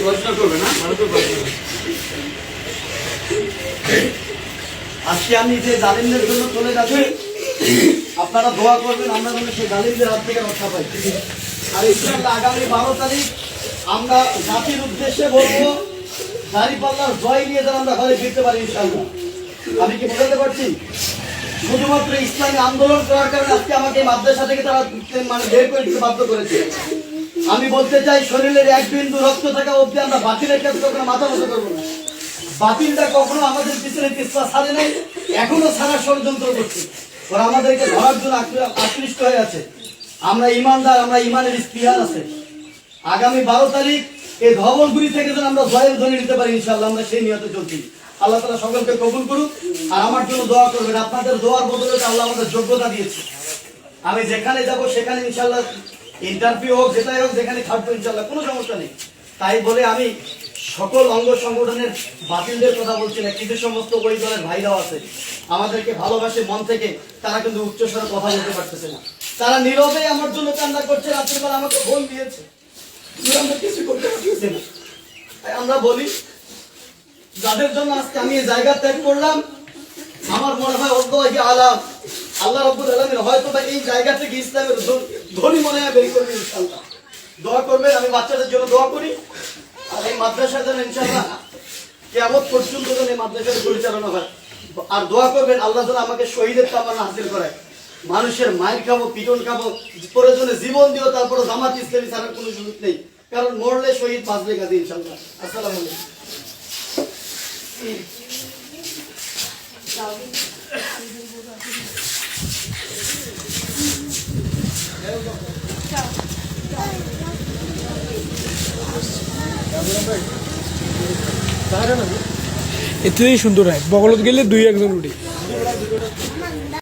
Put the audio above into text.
পড়াশোনা করবে না, ভালো করে পড়াশোনা করবে। আজকে আমি যে জালিমদের জন্য চলে যাচ্ছি, আপনারা দোয়া করবেন আমরা যেন সেই জালিমদের হাত থেকে রক্ষা পাই। আর ইনশাআল্লাহ আগামী 12 তারিখ আমরা জাতির উদ্দেশ্যে বলবো, দাঁড়িপাল্লার জয় নিয়ে যেন আমরা ঘরে ফিরতে পারি ইনশাআল্লাহ। আমি কি বোঝাতে পারছি? শুধুমাত্র ইসলামী আন্দোলন করার কারণে আজকে আমাকে মাদ্রাসা থেকে তারা মানে বের করে দিতে বাধ্য করেছে। আমি বলতে চাই, শরীরের এক বিন্দু রক্ত থাকা অবধি আমরা বাতিলের কাছে কখনো মাথা নত করবো না। বাতিলটা কখনো আমাদের পিছনে চেষ্টা ছাড়ে নাই, এখনো ছাড়ার ষড়যন্ত্র করছে। ওরা আমাদেরকে ধরার জন্য আকৃষ্ট হয়ে আছে। আমরা ইমানদার, আমরা ইমানের ইস্তিহার আছে। আগামী 12 তারিখ এই ধবলগুড়ি থেকে যেন আমরা জয়ের ধ্বনি নিতে পারি ইনশাআল্লাহ, আমরা সেই নিয়তে চলছি। আল্লাহ তাআলা সকলকে কবুল করুক। আর আমার জন্য দোয়া করবেন, আপনাদের দোয়ার বদলে আল্লাহ আমাদের যোগ্যতা দিয়েছে। আমি যেখানে যাব সেখানে ইনশাআল্লাহ ইন্টারভিউ হোক, যেটাই হোক, যেখানে থাকবো ইনশাআল্লাহ, কোনো সমস্যা নেই। তাই বলে আমি সকল অঙ্গ সংগঠনের বাতিলদের কথা বলছি না, কিছু সমস্ত ওই দলের ভাইরাও আছে আমাদেরকে ভালোবাসে মন থেকে, তারা কিন্তু উচ্চস্বরে কথা বলতে পারতেছে না। তারা নীরবে আমার জন্য কান্না করছে, রাত্রিবেলা আমাকে ফোন দিয়েছে, আমরা কিছু করতে পারতেছি না। তাই আমরা বলি, যাদের জন্য আজকে আমি এই জায়গা ত্যাগ করলাম, আমার মনে হয় অল্লাহি আলাম, আল্লাহ রাব্বুল আলামিন হয়তো বা এই জায়গা থেকে ইসলামের ধ্বনি মনে হয় বের করবে ইনশাআল্লাহ। দোয়া করবেন, আমি বাচ্চাদের জন্য দোয়া করি। আর এই মাদ্রাসা যেন ইনশাআল্লাহ কিয়ামত পর্যন্ত যেন এই মাদ্রাসার পরিচালনা হয়। আর দোয়া করবেন আল্লাহ যেন আমাকে শহীদের তামান্না হাসিল করায়। মানুষের মায়ের খাবো, পিটন খাবো, প্রয়োজনে জীবন দিও, তারপরে জামাত ইসলামী ছাড়ার কোনো সুযোগ নেই, কারণ মরলে শহীদ বাঁচবে কাজে ইনশাআল্লাহ। আসসালামু আলাইকুম। এতেই সুন্দর হয়, বগলত গেলে 2-1 জন উঠে।